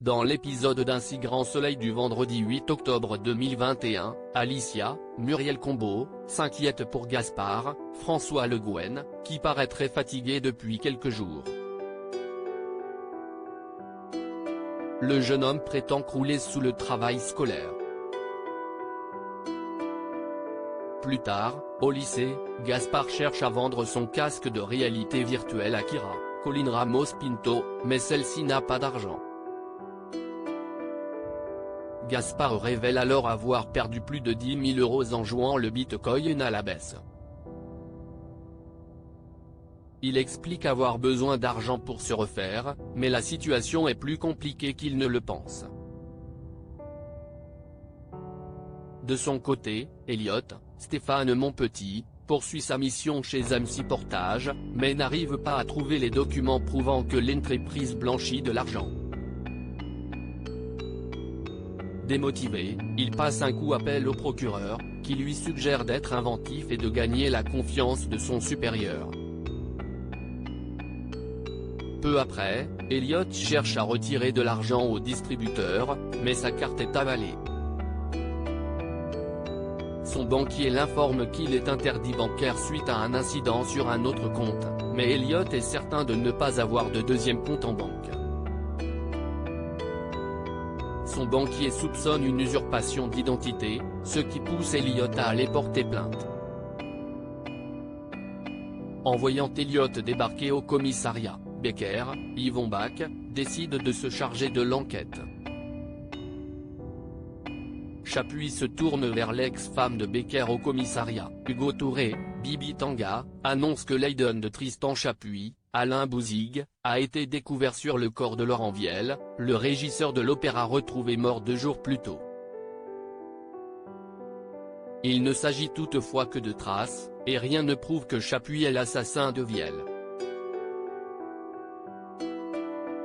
Dans l'épisode d'Un si grand soleil du vendredi 8 octobre 2021, Alicia, Muriel Combeau, s'inquiète pour Gaspard, François Le Guen, qui paraît très fatigué depuis quelques jours. Le jeune homme prétend crouler sous le travail scolaire. Plus tard, au lycée, Gaspard cherche à vendre son casque de réalité virtuelle à Kira, Colline Ramos Pinto, mais celle-ci n'a pas d'argent. Gaspard révèle alors avoir perdu plus de 10 000 € en jouant le Bitcoin à la baisse. Il explique avoir besoin d'argent pour se refaire, mais la situation est plus compliquée qu'il ne le pense. De son côté, Elliot, Stéphane Monpetit, poursuit sa mission chez MC Portage, mais n'arrive pas à trouver les documents prouvant que l'entreprise blanchit de l'argent. Démotivé, il passe un coup appel au procureur, qui lui suggère d'être inventif et de gagner la confiance de son supérieur. Peu après, Elliot cherche à retirer de l'argent au distributeur, mais sa carte est avalée. Son banquier l'informe qu'il est interdit bancaire suite à un incident sur un autre compte, mais Elliot est certain de ne pas avoir de deuxième compte en banque. Son banquier soupçonne une usurpation d'identité, ce qui pousse Elliot à aller porter plainte. En voyant Elliot débarquer au commissariat, Becker, Yvon Bach, décide de se charger de l'enquête. Chapuis se tourne vers l'ex-femme de Becker au commissariat, Hugo Touré, Bibi Tanga, annonce que l'Aiden de Tristan Chapuis, Alain Bouzigues, a été découvert sur le corps de Laurent Viel, le régisseur de l'opéra retrouvé mort 2 jours plus tôt. Il ne s'agit toutefois que de traces, et rien ne prouve que Chapuis est l'assassin de Viel.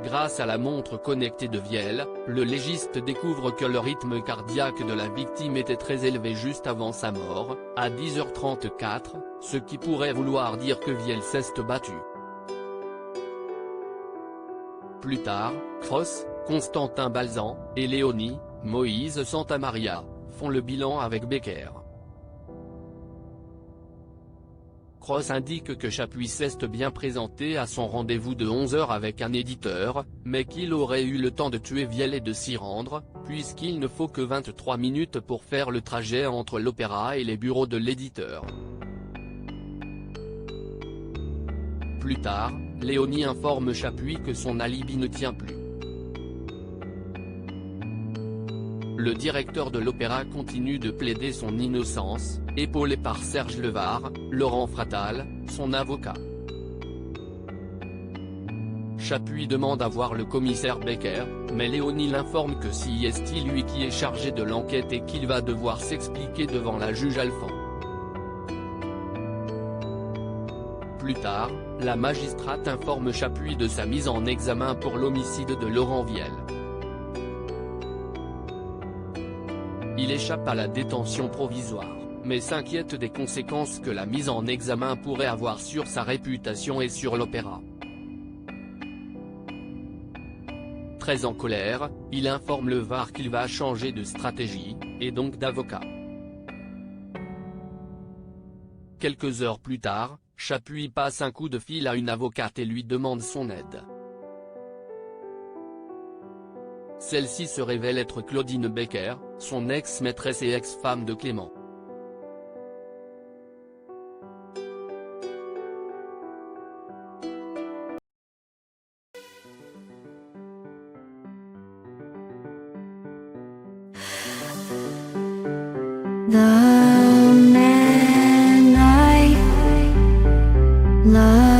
Grâce à la montre connectée de Viel, le légiste découvre que le rythme cardiaque de la victime était très élevé juste avant sa mort, à 10h34, ce qui pourrait vouloir dire que Viel s'est battu. Plus tard, Cross, Constantin Balzan, et Léonie, Moïse Santamaria, font le bilan avec Becker. Cross indique que Chapuis s'est bien présenté à son rendez-vous de 11 h avec un éditeur, mais qu'il aurait eu le temps de tuer Viel et de s'y rendre, puisqu'il ne faut que 23 minutes pour faire le trajet entre l'opéra et les bureaux de l'éditeur. Plus tard, Léonie informe Chapuis que son alibi ne tient plus. Le directeur de l'opéra continue de plaider son innocence, épaulé par Serge Levard, Laurent Fratal, son avocat. Chapuis demande à voir le commissaire Becker, mais Léonie l'informe que c'est lui qui est chargé de l'enquête et qu'il va devoir s'expliquer devant la juge Alphand. Plus tard, la magistrate informe Chapuis de sa mise en examen pour l'homicide de Laurent Viel. Il échappe à la détention provisoire, mais s'inquiète des conséquences que la mise en examen pourrait avoir sur sa réputation et sur l'opéra. Très en colère, il informe le VAR qu'il va changer de stratégie, et donc d'avocat. Quelques heures plus tard, Chapuis passe un coup de fil à une avocate et lui demande son aide. Celle-ci se révèle être Claudine Becker, son ex-maîtresse et ex-femme de Clément. The man I love